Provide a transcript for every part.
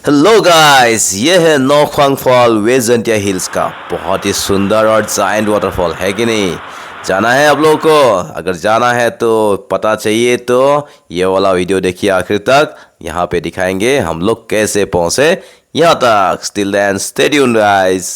Hello guys, ये है नौख्वांग fall वेजंटिया hills का बहुत ही सुंदर और जायंट वाटरफॉल है कि नहीं। जाना है आप लोगों को? अगर जाना है तो पता चाहिए तो ये वाला वीडियो देखिए आखिर तक। यहाँ पे दिखाएंगे हम लोग कैसे पहुँचे यहाँ तक। Still then stay tuned guys.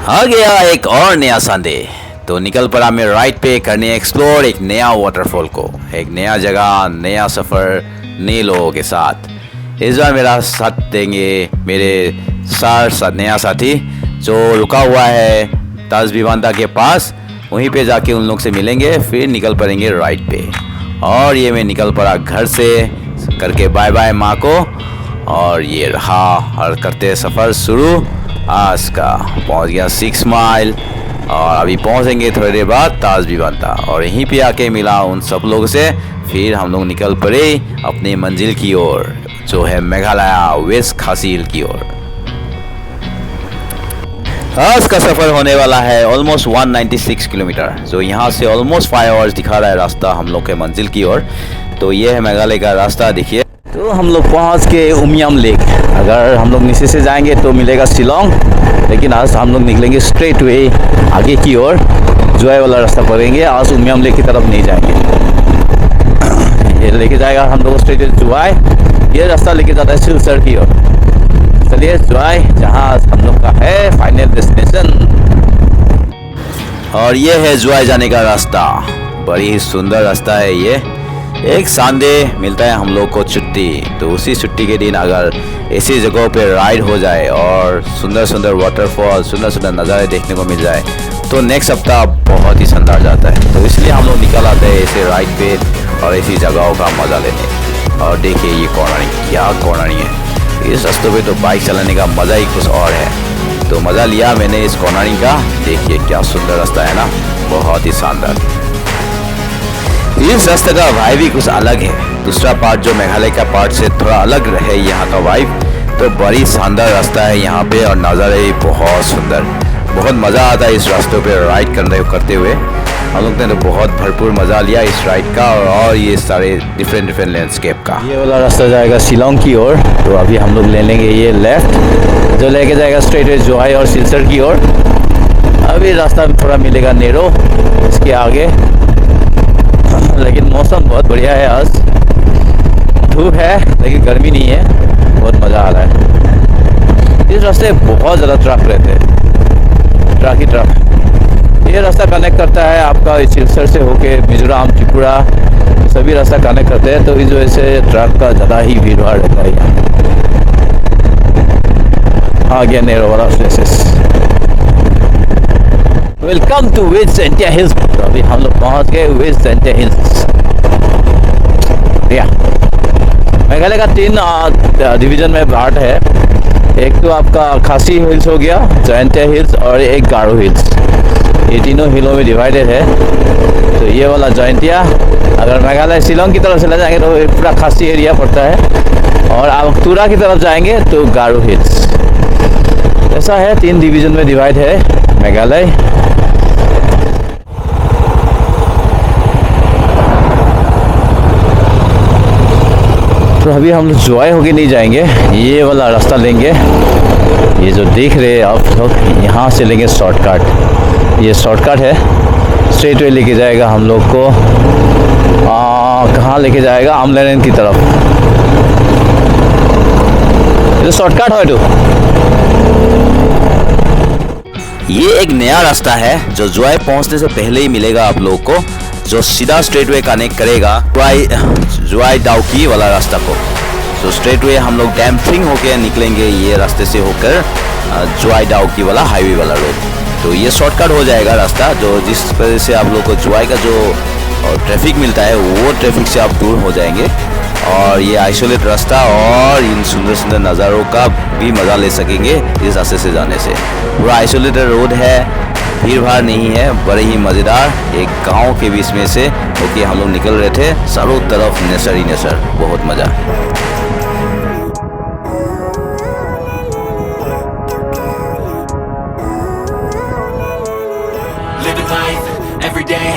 आ गया एक और नया संडे, तो निकल पड़ा मैं राइड पे करने एक्सप्लोर एक नया वाटरफॉल को, एक नया जगह, नया सफ़र, नए लोगों के साथ। इस बार मेरा साथ देंगे मेरे नया साथी जो रुका हुआ है ताजबीबांदा के पास। वहीं पे जाके उन लोग से मिलेंगे, फिर निकल पड़ेंगे राइड पे। और ये मैं निकल पड़ा घर से करके बाय बाय माँ को, और ये रहा और करते सफ़र शुरू आज का। पहुंच गया 6 माइल और अभी पहुंचेंगे थोड़ी देर बाद ताजबीबांदा, और यहीं पे आके मिला उन सब लोगों से। फिर हम लोग निकल पड़े अपनी मंजिल की ओर, जो है मेघालय वेस्ट खासी हिल की ओर। आज का सफ़र होने वाला है ऑलमोस्ट 196 किलोमीटर, जो यहाँ से ऑलमोस्ट 5 आवर्स दिखा रहा है रास्ता हम लोग के मंजिल की ओर। तो ये है मेघालय का रास्ता, देखिए। तो हम लोग पहुँच के उमियम लेक। अगर हम लोग नीचे से जाएंगे तो मिलेगा शिलोंग, लेकिन आज हम लोग निकलेंगे स्ट्रेट वे आगे की ओर, जोय वाला रास्ता पकड़ेंगे। आज उमियम लेक की तरफ नहीं जाएंगे। ये लेके जाएगा हम लोग स्ट्रेट जोय। ये रास्ता लेके जाता है सिलचर की ओर। चलिए जोय, जहाँ हम लोग का है फाइनल डेस्टिनेशन। और ये है जोय जाने का रास्ता, बड़ी ही सुंदर रास्ता है ये। एक संडे मिलता है हम लोग को छुट्टी, तो उसी छुट्टी के दिन अगर ऐसी जगहों पे राइड हो जाए और सुंदर सुंदर वाटरफॉल, सुंदर सुंदर नज़ारे देखने को मिल जाए, तो नेक्स्ट हफ्ता बहुत ही शानदार जाता है। तो इसलिए हम लोग निकल आते हैं ऐसे राइड पे और ऐसी जगहों का मज़ा लेने। और देखिए ये कॉर्नरिंग, क्या कॉर्नरिंग है। इस रास्तों पे तो बाइक चलाने का मज़ा ही कुछ और है। तो मज़ा लिया मैंने इस कॉर्नरिंग का। देखिए क्या सुंदर रास्ता है ना, बहुत ही शानदार। इस रास्ते का वाइब भी कुछ अलग है। दूसरा पार्ट जो मेघालय का पार्ट से थोड़ा अलग है यहाँ का वाइब। तो बड़ी शानदार रास्ता है यहाँ पे, और नज़ारे भी बहुत सुंदर। बहुत मज़ा आता है इस रास्तों पे राइड करते हुए। हम लोग ने तो बहुत भरपूर मज़ा लिया इस राइड का, और ये सारे डिफरेंट लैंडस्केप का। ये वाला रास्ता जाएगा शिलोंग की ओर, तो अभी हम लोग ले लेंगे ये लेफ्ट, जो लेके जाएगा स्ट्रेट वे जोहाई और सिलचर की ओर। अभी रास्ता थोड़ा मिलेगा नेरो इसके आगे, लेकिन मौसम बहुत बढ़िया है। आज धूप है लेकिन गर्मी नहीं है, बहुत मज़ा आ रहा है। इस रास्ते बहुत ज़्यादा ट्रक रहते हैं, ट्रक ही ट्रक। ये रास्ता कनेक्ट करता है आपका सिलचर से होके मिजोरम, त्रिपुरा, सभी रास्ता कनेक्ट करते हैं। तो इस वजह से ट्रक का ज़्यादा ही भीड़ भाड़ रहता है यहाँ। आ गया नेरो वाला प्लेसेस। वेलकम टू वेजंटिया हिल्स। तो अभी हम लोग पहुंच गए वेजंटिया हिल्स। मेघालय का 3 डिवीजन में पार्ट है। एक तो आपका खासी हिल्स हो गया, जयंतिया हिल्स, और एक गारो हिल्स। ये तीनों हिलों में डिवाइडेड है। तो ये वाला जयंतिया, अगर मेघालय शिलोंग की तरफ चला जाएंगे तो पूरा खासी एरिया पड़ता है, और आप तुरा की तरफ जाएंगे तो गारो हिल्स। ऐसा है, 3 डिवीजन में डिवाइड है मेघालय। तो अभी हम लोग जोय होके नहीं जाएंगे, ये वाला रास्ता लेंगे। ये जो देख रहे हैं आप लोग, यहाँ से लेंगे शॉर्टकट। ये शॉर्टकट है, स्ट्रेट वे लेके जाएगा हम लोग को। कहाँ लेके जाएगा? आमलेन की तरफ। ये शॉर्टकट है। तो ये एक नया रास्ता है जो जोय पहुँचने से पहले ही मिलेगा आप लोग को, जो सीधा स्ट्रेट वे कनेक्ट करेगा जोय डाउकी वाला रास्ता को। तो स्ट्रेट वे हम लोग डैम्पिंग होके निकलेंगे ये रास्ते से होकर जोय डाउकी वाला हाईवे वाला रोड। तो ये शॉर्टकट हो जाएगा रास्ता, जो जिस वजह से आप लोग को जोय का जो ट्रैफिक मिलता है वो ट्रैफिक से आप दूर हो जाएंगे। और ये आइसोलेट रास्ता और इन सुंदर सुंदर नज़ारों का भी मज़ा ले सकेंगे इस रास्ते से जाने से। पूरा आइसोलेटेड रोड है, भीड़ भाड़ नहीं है, बड़े ही मज़ेदार एक गांव के बीच में से होके हम लोग निकल रहे थे। चारों तरफ नेचर ही नेचर, बहुत मज़ा। Living life, every day,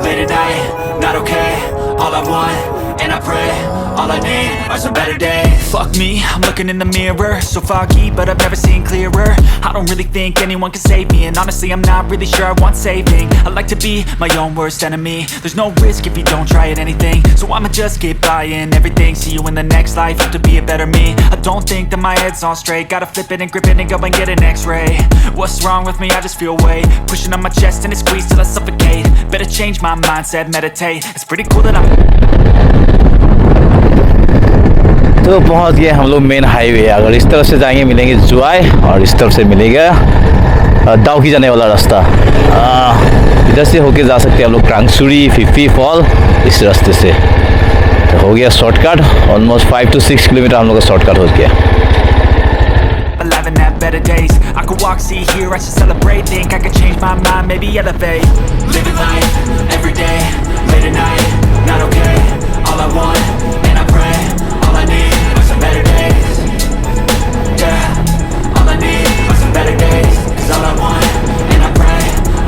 late at night, not okay. All I want, and I pray, all I need are some better days. Fuck me, I'm looking in the mirror, so foggy, but I've never seen clearer. I don't really think anyone can save me, and honestly I'm not really sure I want saving. I like to be my own worst enemy. There's no risk if you don't try at anything, so I'ma just get buying everything. See you in the next life, have to be a better me. I don't think that my head's on straight, gotta flip it and grip it and go and get an x-ray. What's wrong with me? I just feel weight pushing on my chest and it squeezes till I suffocate. Better change my mindset, meditate. It's pretty cool that तो पहुंच गए हम लोग main highway. अगर इस तरफ से जाएंगे मिलेंगे जुआई, और इस तरफ से मिलेगा दाउकी जाने वाला रास्ता। इधर से होके जा सकते हैं हम लोग क्रांगसुरी, फिफी फॉल, इस रास्ते से। तो हो गया शॉर्टकट, ऑलमोस्ट 5 to 6 किलोमीटर हम लोग का शॉर्टकट हो गया। better days. I could walk, see, hear, I should celebrate. Think I could change my mind, maybe elevate. Living life, every day, late at night, not okay. All I want, and I pray, all I need are some better days. Yeah, all I need are some better days. Cause all I want, and I pray,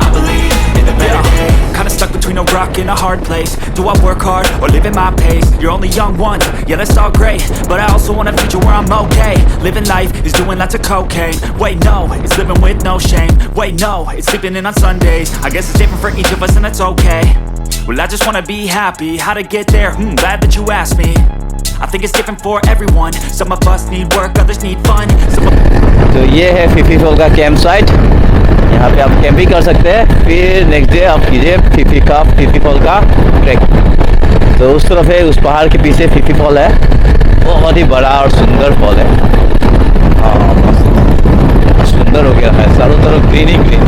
I believe in the better days. Kinda stuck between a rock and a hard place. Do I work hard or live at my pace? You're only young once, yeah that's all great, but I also want a future where I'm okay. Living life is doing lots of cocaine. Wait no, it's living with no shame. Wait no, it's sleeping in on Sundays. I guess it's different for each of us and that's okay. Well I just wanna be happy. How to get there? Glad that you asked me. I think it's different for everyone. Some of us need work, others need fun. तो ये है Phi Phi fall का camp site. यहाँ पे आप camp भी कर सकते हैं, फिर नेक्स्ट डे आप कीजिए फिफी फॉल का ट्रैक। तो उस तरफ है, उस पहाड़ के पीछे फिफी फॉल है, बहुत ही बड़ा और सुंदर फॉल है। हाँ मस्त सुंदर हो गया है, चारों तरफ ग्रीन ही ग्रीन।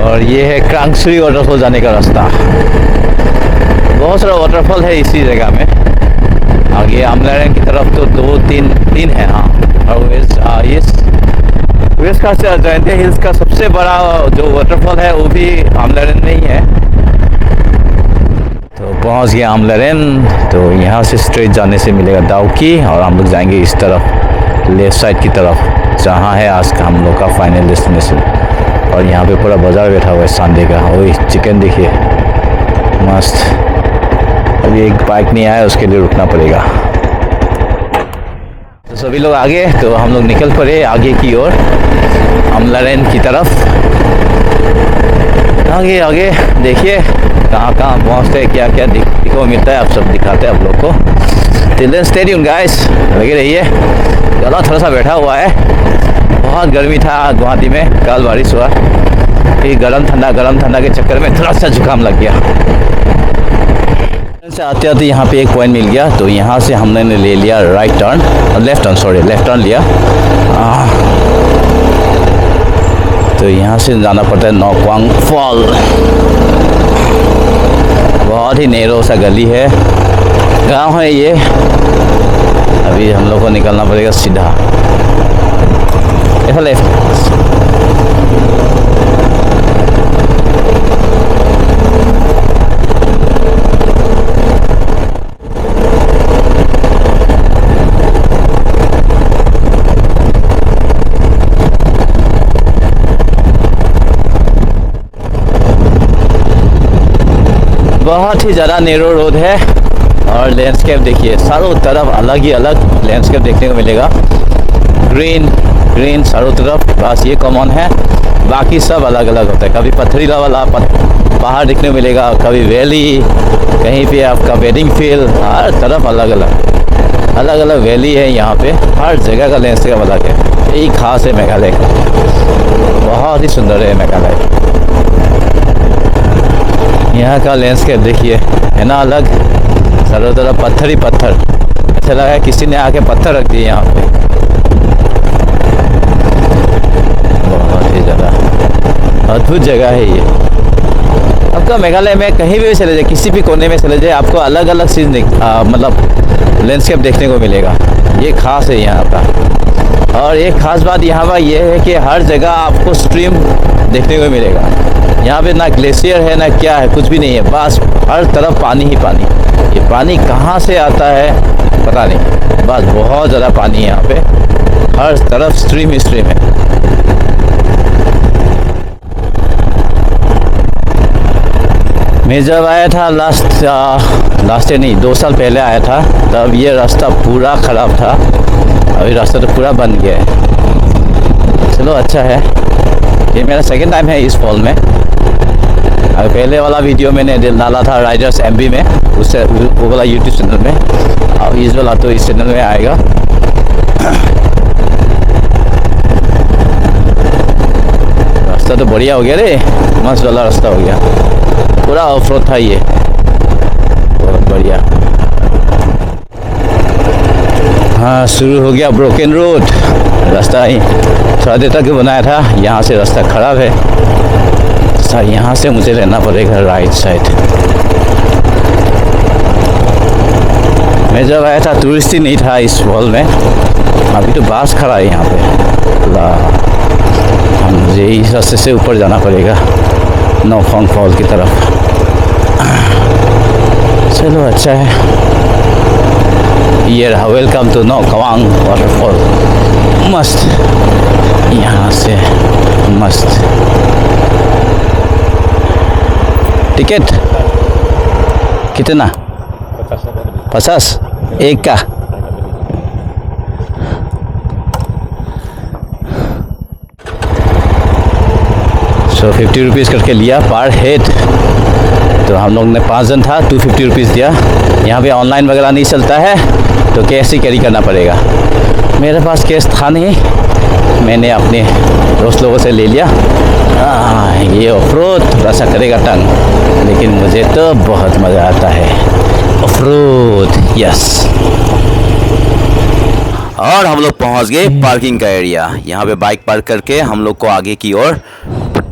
और ये है क्रांगसुरी वाटरफॉल जाने का रास्ता। बहुत सारा वाटरफॉल है इसी जगह में। आगे आमलारेन की तरफ तो तीन है। हाँ, और वेस्ट का जयंतिया हिल्स का सबसे बड़ा जो वाटरफॉल है वो भी आमलारेन में ही है। तो पहुंच गया आमलारेन। तो यहाँ से स्ट्रेट जाने से मिलेगा दाउकी, और हम लोग जाएंगे इस तरफ लेफ्ट साइड की तरफ, जहाँ है आज का हम लोग का फाइनल डेस्टिनेशन। और यहाँ पे पूरा बाजार बैठा हुआ है सांडे का। वही चिकन देखिए मस्त। अभी एक बाइक नहीं आया, उसके लिए रुकना पड़ेगा। तो सभी लोग आगे, तो हम लोग निकल पड़े आगे की ओर आमलारेन की तरफ। आगे आगे देखिए कहाँ कहाँ पहुँचते हैं, क्या क्या दिखने को मिलता है, आप सब दिखाते हैं आप लोग को। टिल स्टे ट्यून्ड गाइस, लगे रहिए। गला थोड़ा सा बैठा हुआ है, बहुत गर्मी था गुवाहाटी में, कल बारिश हुआ, फिर गरम ठंडा के चक्कर में थोड़ा सा जुकाम लग गया। से आते आते यहाँ पे एक पॉइंट मिल गया, तो यहाँ से हमने ले लिया लेफ्ट टर्न लिया। तो यहाँ से जाना पड़ता है नौक्वांग फॉल। बहुत ही नैरो सा गली है, गांव है ये। अभी हम लोग को निकलना पड़ेगा सीधा लेफ्ट। बहुत ही ज़्यादा नैरो रोड है, और लैंडस्केप देखिए चारों तरफ अलग ही अलग लैंडस्केप देखने को मिलेगा। ग्रीन चारों तरफ, बस ये कॉमन है, बाकी सब अलग अलग होता है। कभी पथरीला वाला पहाड़ देखने को मिलेगा, कभी वैली, कहीं पे आपका वेडिंग फील्ड, हर तरफ अलग अलग वैली है। यहाँ पे हर जगह का लैंडस्केप अलग है। यही खास है मेघालय का, बहुत ही सुंदर है मेघालय। यहाँ का लैंडस्केप देखिए है ना अलग, चारों तरफ पत्थर ही पत्थर। अच्छा लगा किसी ने आके पत्थर रख दिए यहाँ पे, बहुत ही ज़्यादा अद्भुत जगह है ये। आपका मेघालय में कहीं भी चले जाए, किसी भी कोने में चले जाए, आपको अलग अलग चीज़ मतलब लैंडस्केप देखने को मिलेगा। ये खास है यहाँ का। और एक ख़ास बात यहाँ पर यह है कि हर जगह आपको स्ट्रीम देखने को मिलेगा। यहाँ पे ना ग्लेशियर है ना क्या है, कुछ भी नहीं है, बस हर तरफ पानी ही पानी। ये पानी कहाँ से आता है पता नहीं, बस बहुत ज़्यादा पानी है यहाँ पे, हर तरफ स्ट्रीम है। मैं जब आया था लास्ट नहीं 2 साल पहले आया था, तब ये रास्ता पूरा ख़राब था। अभी रास्ता तो पूरा बन गया है। चलो अच्छा है। ये मेरा सेकंड टाइम है इस फॉल में। अगर पहले वाला वीडियो मैंने डाला था राइडर्स एमबी में, उससे वो वाला यूट्यूब चैनल में, और इस वाला तो इस चैनल में आएगा। रास्ता तो बढ़िया हो गया रे, मस्त वाला रास्ता हो गया। पूरा ऑफ रोड था ये, बहुत बढ़िया। हाँ, शुरू हो गया ब्रोकन रोड। रास्ता ही थोड़ा देर तक बनाया था, यहाँ से रास्ता खराब है। सर यहाँ से मुझे रहना पड़ेगा राइट साइड। मैं जब आया था टूरिस्ट ही नहीं था इस फॉल में। अभी तो बस खड़ा है यहाँ पे। मुझे इस रास्ते से ऊपर जाना पड़ेगा नौफोंग फॉल की तरफ। चलो अच्छा है। ये रहा, वेलकम टू नौकवांग वाटरफॉल। मस्त, यहाँ से मस्त। टिकट कितना? 50 एक का। सो 50 रुपीज़ करके लिया पर हेड। तो हम लोग ने 5 जन था, 250 रुपीज़ दिया। यहाँ पे ऑनलाइन वगैरह नहीं चलता है, तो कैश ही कैरी करना पड़ेगा। मेरे पास कैश था नहीं, मैंने अपने दोस्त लोगों से ले लिया। ये ऑफ रोड थोड़ा सा करेगा टंग, लेकिन मुझे तो बहुत मज़ा आता है ऑफ रोड। यस। और हम लोग पहुंच गए पार्किंग का एरिया। यहाँ पे बाइक पार्क करके हम लोग को आगे की ओर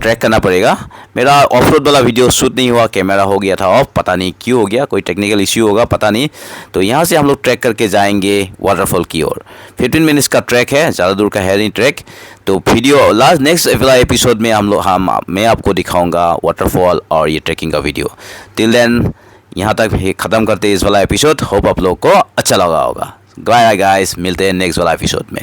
ट्रैक करना पड़ेगा। मेरा ऑफ रोड वाला वीडियो शूट नहीं हुआ, कैमरा हो गया था ऑफ, पता नहीं क्यों हो गया, कोई टेक्निकल इश्यू होगा पता नहीं। तो यहाँ से हम लोग ट्रैक करके जाएंगे वाटरफॉल की ओर। 15 मिनट्स का ट्रैक है, ज़्यादा दूर का है नहीं ट्रैक। तो वीडियो नेक्स्ट वाला एपिसोड में मैं आपको दिखाऊंगा वाटरफॉल और ये ट्रैकिंग का वीडियो। टिल देन यहाँ तक ख़त्म करते इस वाला एपिसोड। होप आप लोग को अच्छा लगा होगा। बाय गाइस, मिलते हैं नेक्स्ट वाला एपिसोड में।